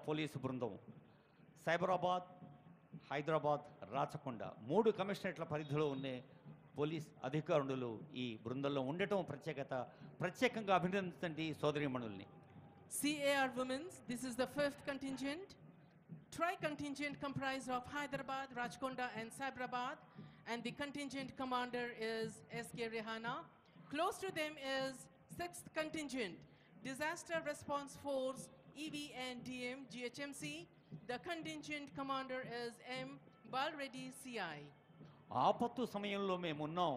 Police బృందం సైబరాబాద్, హైదరాబాద్, రాచకొండ 3 కమిషనరేట్ల పరిధిలో ఉన్న పోలీస్ అధికారులు ఈ బృందంలో ఉండటం ప్రత్యేకంగా అభినందించండి సోదరీమణుల్ని. CAR Women's, this is the 5th contingent. Tri-contingent comprised of Hyderabad, Rajkonda and Cyberabad, and the contingent commander is SK Rehana. Close to them is 6th contingent, Disaster Response Force, EVNDM, GHMC. The contingent commander is M. Balreddy, CI. ఆపత్తు సమయంలో మేము ఉన్నాం,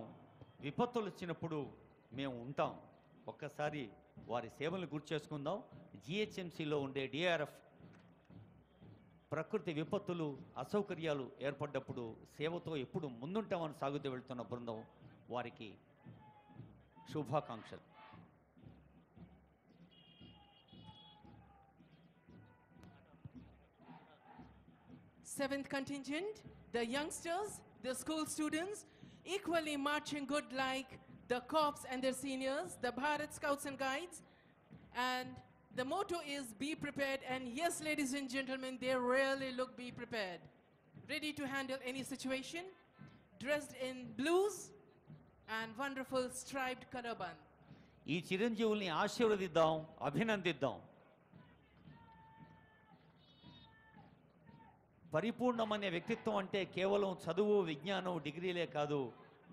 విపత్తులు వచ్చినప్పుడు మేము ఉంటాం. ఒక్కసారి వారి సేవలను గుర్తు చేసుకుందాం. జిహెచ్ఎంసీలో ఉండే డిఆర్ఎఫ్ ప్రకృతి విపత్తులు, అసౌకర్యాలు ఏర్పడ్డప్పుడు సేవతో ఎప్పుడు ముందుంటామని సాగుతూ వెళ్తున్న బృందం, వారికి శుభాకాంక్షలు. Seventh contingent, the youngsters, the school students, equally marching good like the corps and their seniors, the Bharat Scouts and Guides. And the motto is be prepared. And yes, ladies and gentlemen, they really look be prepared. Ready to handle any situation, dressed in blues and wonderful striped color band. ఈ చిరంజీవుల్ని ఆశీర్వదిద్దాం, అభినందిద్దాం. పరిపూర్ణమైన వ్యక్తిత్వం అంటే కేవలం చదువు, విజ్ఞానం, డిగ్రీలే కాదు,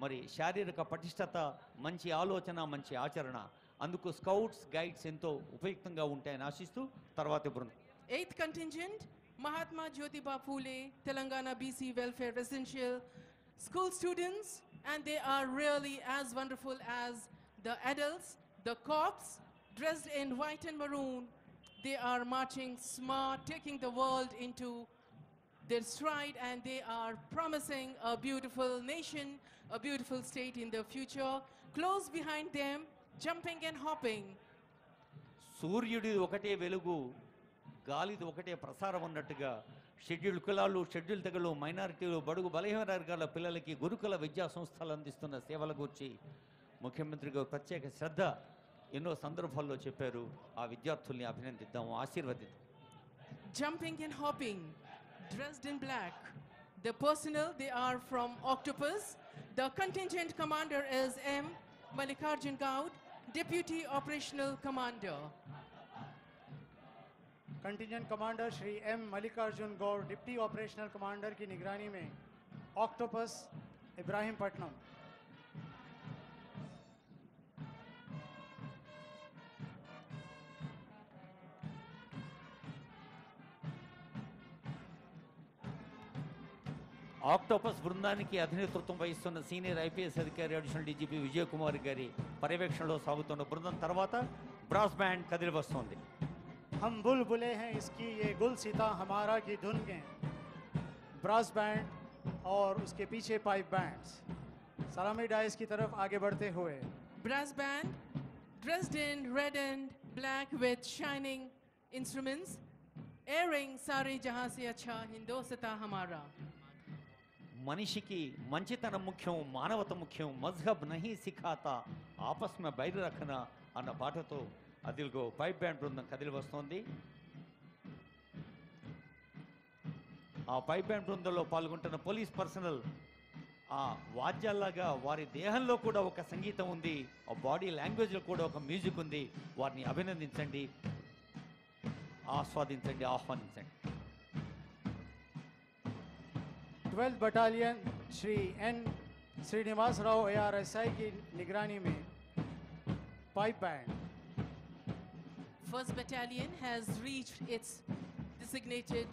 మరి శారీరక పటిష్టత, మంచి ఆలోచన, మంచి ఆచరణ. అందుకు స్కౌట్స్, గైడ్స్ ఎంతో ఉపయుక్తంగా ఉంటాయని ఆశిస్తూ తర్వాతి బృందం. 8th contingent, Mahatma Jyotiba Phule, Telangana BC Welfare Residential School students, and they are really as wonderful as the adults. The corps, dressed in white and maroon, they are marching smart, taking the world into their stride, and they are promising a beautiful nation, a beautiful state in the future. Close behind them, jumping and hopping. సూర్యుడి ఒకటే వెలుగు, గాలిది ఒకటే ప్రసారం అన్నట్టుగా schedule కులాలు, schedule తెగలు, మైనారిటీలు, బడుగు బలహీన వర్గాల పిల్లలకి గురుకుల విద్యా సంస్థలు అందిస్తున్న సేవల గురించి ముఖ్యమంత్రి గారు ప్రత్యేక శ్రద్ధ ఎన్నో సందర్భాల్లో చెప్పారు. ఆ విద్యార్థుల్ని అభినందిద్దాం, ఆశీర్వదిద్దాం. Jumping and hopping, dressed in black. The personnel, they are from Octopus. The contingent commander is M. Mallikarjun Gaud, Deputy Operational Commander. Contingent commander Shri M Mallikarjun Gaud, deputy operational commander की निगरानी में ऑक्टोपस इब्राहिमपट्टनम. ఆక్టోపస్ బృందానికి అధినేతృత్వం వహిస్తున్న సీనియర్ ఐపీఎస్ అధికారి additional DGP Vijay Kumar గారి పర్యవేక్షణలో సాగుతున్న బృందం తర్వాత బ్రాస్ బ్యాండ్ కదిలి వస్తోంది. हम बुलबुले हैं इसकी ये गुल सीता हमारा की धुन में ब्रास बैंड और उसके पीछे पाइप बैंड्स सलामी डाइस की तरफ आगे बढ़ते हुए. Brass band, dressed in red and black with shining instruments, airing Sare Jahan Se Acha Hindostan Hamara. మనిషికి మంచితనం ముఖ్యం, మానవత ముఖ్యం, మజ్హబ్ నహీ సిఖాతా ఆపస్ మే బైర్ రఖనా అన్న పాటతో అదిల్గో పైప్ బ్యాండ్ బృందం కదిలి వస్తోంది. ఆ పైప్ బ్యాండ్ బృందంలో పాల్గొంటున్న పోలీస్ పర్సనల్ ఆ వాద్యాల్లాగా వారి దేహంలో కూడా ఒక సంగీతం ఉంది, ఆ బాడీ లాంగ్వేజ్లో కూడా ఒక మ్యూజిక్ ఉంది. వారిని అభినందించండి, ఆస్వాదించండి, ఆహ్వానించండి. 12th battalion Shri N Srinivas Rao ARSI की निगरानी में pipe band. 1st Battalion has reached its designated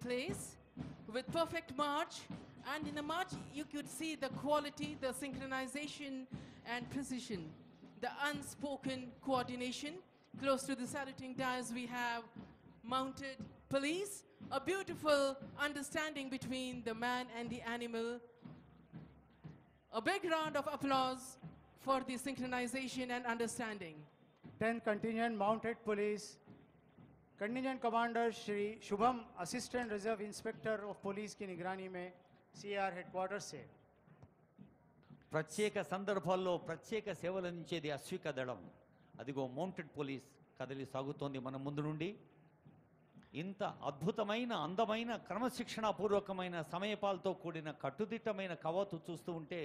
place with perfect march, and in the march you could see the quality, the synchronization and precision, the unspoken coordination. Close to the saluting dais we have mounted police, a beautiful understanding between the man and the animal. A big round of applause for the synchronization and understanding. 10th contingent mounted police contingent commander Shri Shubham assistant reserve inspector of police की निगरानी में CR headquarters से. ప్రత్యేక సందర్భాల్లో ప్రత్యేక సేవలు అందించేది అశ్విక దళం. అదిగో మౌంటెడ్ పోలీస్ కదిలి సాగుతోంది మన ముందు నుండి. ఇంత అద్భుతమైన అందమైన క్రమశిక్షణాపూర్వకమైన సమయపాలతో కూడిన కట్టుదిట్టమైన కవాతు చూస్తూ ఉంటే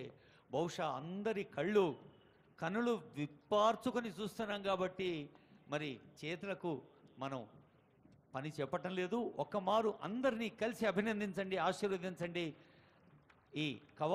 బహుశా అందరి కనులు విప్పార్చుకొని చూస్తున్నాం కాబట్టి మరి చేతులకు మనం పని చెప్పటం లేదు. ఒక్క మారు అందరినీ కలిసి అభినందించండి, ఆశీర్వదించండి. ఈ